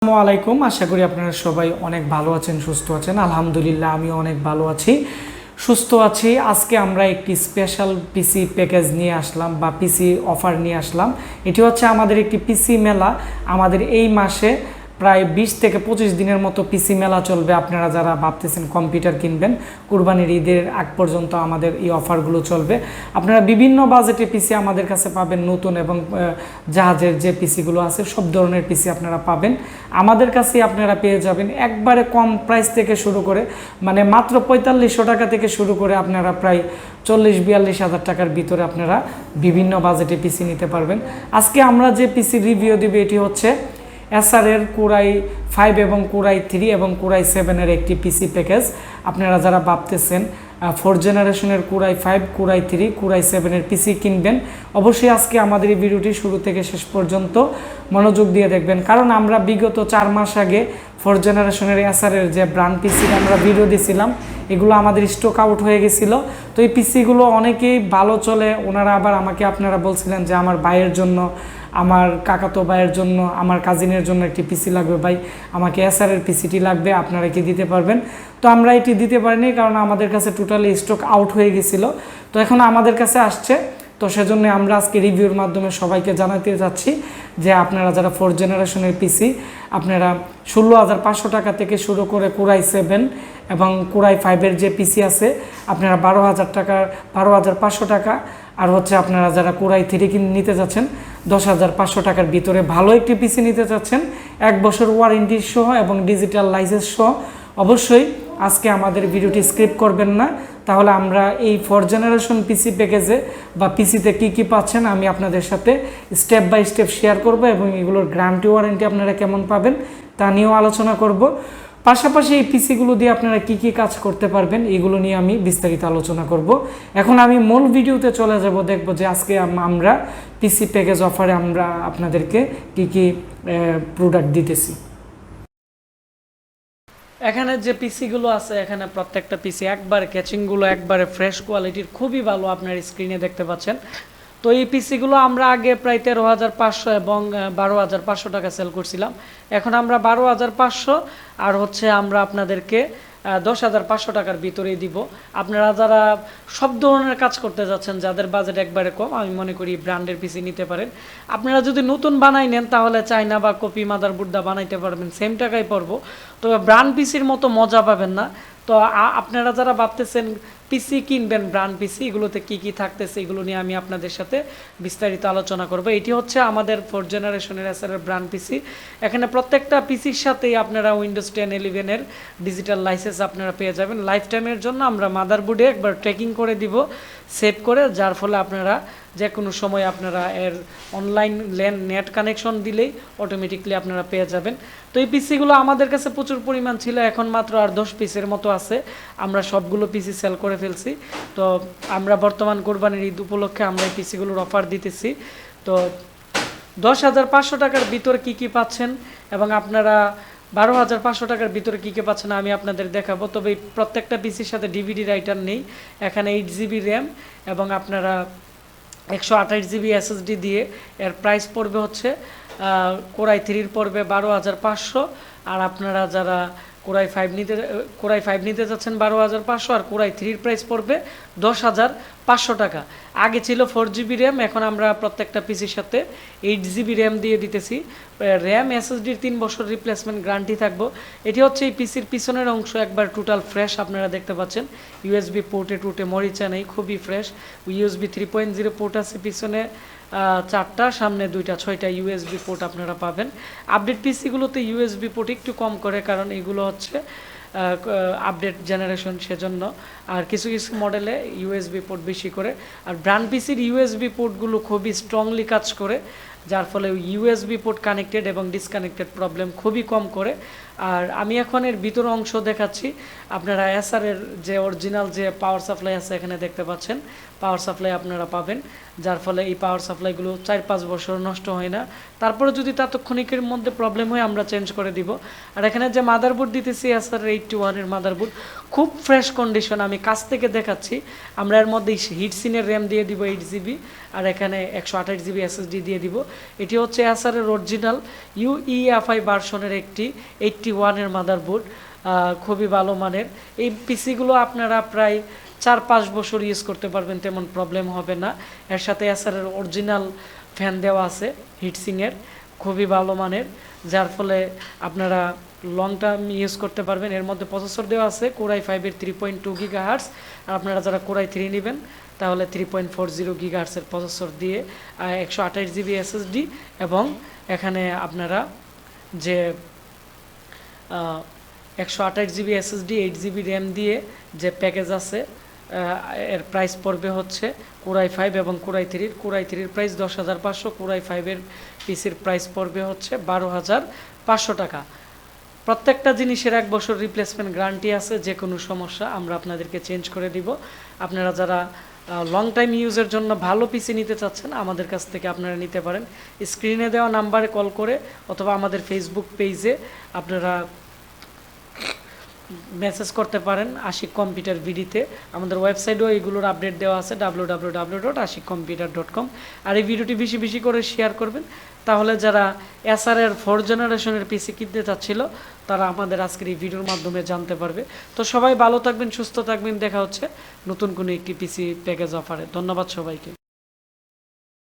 আসসালামু আলাইকুম। আশা করি আপনারা সবাই অনেক ভালো আছেন, সুস্থ আছেন। আলহামদুলিল্লাহ আমিও অনেক ভালো আছি, সুস্থ আছি। আজকে আমরা একটি স্পেশাল পিসি প্যাকেজ নিয়ে আসলাম বা পিসি অফার নিয়ে আসলাম। এটি হচ্ছে আমাদের একটি পিসি মেলা। আমাদের এই মাসে প্রায় 20 থেকে 25 দিনের মতো পিসি মেলা চলবে। আপনারা যারা ভাবতেছেন কম্পিউটার কিনবেন, কুরবানির ঈদের আগ পর্যন্ত আমাদের এই অফারগুলো চলবে। আপনারা বিভিন্ন বাজেটে পিসি আমাদের কাছে পাবেন, নতুন এবং জাহাজের যে পিসিগুলো আছে সব ধরনের পিসি আপনারা পাবেন আমাদের কাছে। আপনারা পেয়ে যাবেন একবারে কম প্রাইস থেকে শুরু করে, মানে মাত্র 4500 টাকা থেকে শুরু করে আপনারা প্রায় 40-42 হাজার টাকার ভিতরে আপনারা বিভিন্ন বাজেটে পিসি নিতে পারবেন। আজকে আমরা যে পিসি রিভিউ দেব এটি হচ্ছে এসারের কোরাই 5 এবং কোরাই 3 এবং কোরাই 7-এর একটি পিসি প্যাকেজ। আপনারা যারা ভাবতেছেন 4 জেনারেশনের কোরাই 5, কোরাই 3, কোরাই 7-এর পিসি কিনবেন, অবশ্যই আজকে আমাদের এই ভিডিওটি শুরু থেকে শেষ পর্যন্ত মনোযোগ দিয়ে দেখবেন। কারণ আমরা বিগত 4 মাস আগে 4 জেনারেশনের এসারের যে ব্র্যান্ড পিসির আমরা ভিডিও দিয়েছিলাম, এগুলো আমাদের স্টক আউট হয়ে গেছিলো। তো এই পিসিগুলো অনেকেই ভালো চলে। ওনারা আবার আমাকে আপনারা বলছিলেন যে আমার ভাইয়ের জন্য, আমার কাকাতো ভাইয়ের জন্য, আমার কাজিনের জন্য একটি পিসি লাগবে ভাই, আমাকে এসারের পিসিটি লাগবে, আপনারা কি দিতে পারবেন? তো আমরা এটি দিতে পারিনি, কারণ আমাদের কাছে টোটালি স্টক আউট হয়ে গেছিলো। তো এখন আমাদের কাছে আসছে, তো সেজন্য আমরা আজকে রিভিউর মাধ্যমে সবাইকে জানাতে যাচ্ছি যে আপনারা যারা 4 জেনারেশনের পিসি, আপনারা 16,500 টাকা থেকে শুরু করে কোরাই 7 এবং কোরাই 5-এর যে পিসি আছে আপনারা 12,500 টাকা, আর হচ্ছে আপনারা যারা কোরাই 3 নিতে যাচ্ছেন 10,500 টাকার ভিতরে ভালো একটি পিসি নিতে চাচ্ছেন 1 বছর ওয়ারেন্টি সহ এবং ডিজিটাল লাইসেন্স সহ, অবশ্যই আজকে আমাদের ভিডিওটি স্কিপ করবেন না। তাহলে আমরা এই 4 জেনারেশন পিসি প্যাকেজে বা পিসিতে কী পাচ্ছেন আমি আপনাদের সাথে স্টেপ বাই স্টেপ শেয়ার করব এবং এগুলোর গ্যারান্টি ওয়ারেন্টি আপনারা কেমন পাবেন তা নিয়েও আলোচনা করব। পাশাপাশি এই পিসিগুলো দিয়ে আপনারা কি কাজ করতে পারবেন এগুলো নিয়ে আমি বিস্তারিত আলোচনা করব। এখন আমি মূল ভিডিওতে চলে যাব, দেখব যে আজকে আমরা পিসি প্যাকেজ অফারে আমরা আপনাদেরকে কি প্রোডাক্ট দিতেছি। এখানে যে পিসিগুলো আছে, এখানে প্রত্যেকটা পিসি একবারে ক্যাচিংগুলো একবারে ফ্রেশ কোয়ালিটির, খুবই ভালো, আপনার স্ক্রিনে দেখতে পাচ্ছেন। তো এই পিসিগুলো আমরা আগে প্রায় 13,500 এবং 12,500 টাকা সেল করছিলাম। এখন আমরা 12,500 আর হচ্ছে আমরা আপনাদেরকে 10,500 টাকার ভিতরেই দিব। আপনারা যারা সব ধরনের কাজ করতে যাচ্ছেন, যাদের বাজেট একবারে কম, আমি মনে করি ব্র্যান্ডের পিসি নিতে পারেন। আপনারা যদি নতুন বানাই নেন তাহলে চাইনা বা কপি মাদারবোর্ড দা বানাইতে পারবেন, সেম টাকাই পড়বো, তবে ব্র্যান্ড পিসির মতো মজা পাবেন না। তো আপনারা যারা ভাবতেছেন পিসি কিনবেন ব্র্যান্ড পিসি, এগুলোতে কি থাকতেছে এগুলো নিয়ে আমি আপনাদের সাথে বিস্তারিত আলোচনা করব। এটি হচ্ছে আমাদের 4 জেনারেশনের এসারের ব্র্যান্ড পিসি। এখানে প্রত্যেকটা পিসির সাথেই আপনারা উইন্ডোজ 10, 11-এর ডিজিটাল লাইসেন্স আপনারা পেয়ে যাবেন। লাইফ টাইমের জন্য আমরা মাদারবোর্ডে একবার ট্র্যাকিং করে দিব, সেভ করে, যার ফলে আপনারা যে কোনো সময় আপনারা এর অনলাইন নেট কানেকশন দিলেই অটোমেটিকলি আপনারা পেয়ে যাবেন। তো এই পিসিগুলো আমাদের কাছে প্রচুর পরিমাণ ছিল, এখন মাত্র আর 10 পিসের মতো আছে। আমরা সবগুলো পিসি সেল করে ফেলছি। তো আমরা বর্তমান কোরবানির ঈদ উপলক্ষে আমরা এই পিসিগুলোর অফার দিতেছি। তো 10,500 টাকার ভিতরে কি পাচ্ছেন এবং আপনারা 12,500 টাকার ভিতরে কী পাচ্ছেন আমি আপনাদের দেখাবো। তবে এই প্রত্যেকটা পিসির সাথে ডিভিডি রাইটার নেই। এখানে 8 জিবি র্যাম এবং আপনারা 128 জিবি এসএসডি দিয়ে এর প্রাইস পড়বে হচ্ছে কোরাই 3 পড়বে 12,500, আর আপনারা যারা কোরাই 5 নিতে যাচ্ছেন 12,500, আর কোরাই 3 প্রাইস পড়বে 10,500 টাকা। আগে ছিল 4 জিবি র্যাম, এখন আমরা প্রত্যেকটা পিসির সাথে 8 জিবি র্যাম দিয়ে দিতেছি। র্যাম এসএসডির 3 বছর রিপ্লেসমেন্ট গ্যারান্টি থাকবো। এটি হচ্ছে এই পিসির পিছনের অংশ, একবার টোটাল ফ্রেশ আপনারা দেখতে পাচ্ছেন। ইউএসবি পোর্টে মরিচা নেই, খুবই ফ্রেশ। ইউএসবি 3.0 পোর্ট আছে পিছনে 4টা, সামনে 2টা, 6টা ইউএসবি পোর্ট আপনারা পাবেন। আপডেট পিসিগুলোতে ইউএসবি পোর্ট একটু কম করে, কারণ এগুলো হচ্ছে আপডেট জেনারেশন, সেজন্য। আর কিছু মডেলে ইউএসবি পোর্ট বেশি করে। আর ব্র্যান্ড পিসির ইউএসবি পোর্টগুলো খুবই স্ট্রংলি কাজ করে, যার ফলে ইউএসবি পোর্ট কানেক্টেড এবং ডিসকানেক্টেড প্রবলেম খুবই কম করে। আর আমি এখন এর ভিতর অংশ দেখাচ্ছি। আপনারা এসারের যে অরিজিনাল যে পাওয়ার সাপ্লাই আছে এখানে দেখতে পাচ্ছেন, পাওয়ার সাপ্লাই আপনারা পাবেন, যার ফলে এই পাওয়ার সাপ্লাইগুলো 4-5 বছর নষ্ট হয় না। তারপরে যদি তাৎক্ষণিকের মধ্যে প্রবলেম হয় আমরা চেঞ্জ করে দিব। আর এখানে যে মাদারবোর্ড দিতেছি এসার 81-এর মাদারবোর্ড, খুব ফ্রেশ কন্ডিশন, আমি কাছ থেকে দেখাচ্ছি। আমরা এর মধ্যে হিটসিনের র্যাম দিয়ে দিব 8 জিবি, আর এখানে 128 জিবি এসএসডি দিয়ে দিব। এটি হচ্ছে অ্যাসারের অরিজিনাল UEFI ভার্সনের একটি 81 এর মাদারবোর্ড, খুবই ভালো মানের। এই পিসিগুলো আপনারা প্রায় 4-5 বছর ইউজ করতে পারবেন, তেমন প্রবলেম হবে না। এর সাথে অ্যাসারের অরিজিনাল ফ্যান দেওয়া আছে হিটসিংয়ের, খুবই ভালো মানের, যার ফলে আপনারা লং টার্ম ইউজ করতে পারবেন। এর মধ্যে প্রসেসর দেওয়া আছে কোরাই 5-এর 3.2 গিগাহার্টস, আর আপনারা যারা কোরাই 3 নেবেন তাহলে 3.40 গিগাহার্টসের প্রসেসর দিয়ে 128 জিবি SSD, এবং এখানে আপনারা যে 128 জিবি SSD 8 জিবি র্যাম দিয়ে যে প্যাকেজ আছে, এর প্রাইস পড়বে হচ্ছে কোরাই 5 এবং কোরাই 3। কোরাই 3-র প্রাইস 10,500, কোরাই 5-এর পিসির প্রাইস পড়বে হচ্ছে 12,500 টাকা। প্রত্যেকটা জিনিসের 1 বছর রিপ্লেসমেন্ট গ্যারান্টি আছে, যে কোনো সমস্যা আমরা আপনাদেরকে চেঞ্জ করে দিব। আপনারা যারা লং টাইম ইউজের জন্য ভালো পিসি নিতে চাচ্ছেন আমাদের কাছ থেকে আপনারা নিতে পারেন। স্ক্রিনে দেওয়া নাম্বারে কল করে অথবা আমাদের ফেসবুক পেজে আপনারা মেসেজ করতে পারেন আশিক কম্পিউটার ভিডিতে। আমাদের ওয়েবসাইটেও এগুলোর আপডেট দেওয়া আছে www.ashikcomputer.com। আর এই ভিডিওটি বেশি বেশি করে শেয়ার করবেন, তাহলে যারা এসারের 4th জেনারেশনের পিসি কিনতে চাচ্ছিল তারা আমাদের আজকের এই ভিডিওর মাধ্যমে জানতে পারবে। তো সবাই ভালো থাকবেন, সুস্থ থাকবেন, দেখা হচ্ছে নতুন কোনো একটি পিসি প্যাকেজ অফারে। ধন্যবাদ সবাইকে।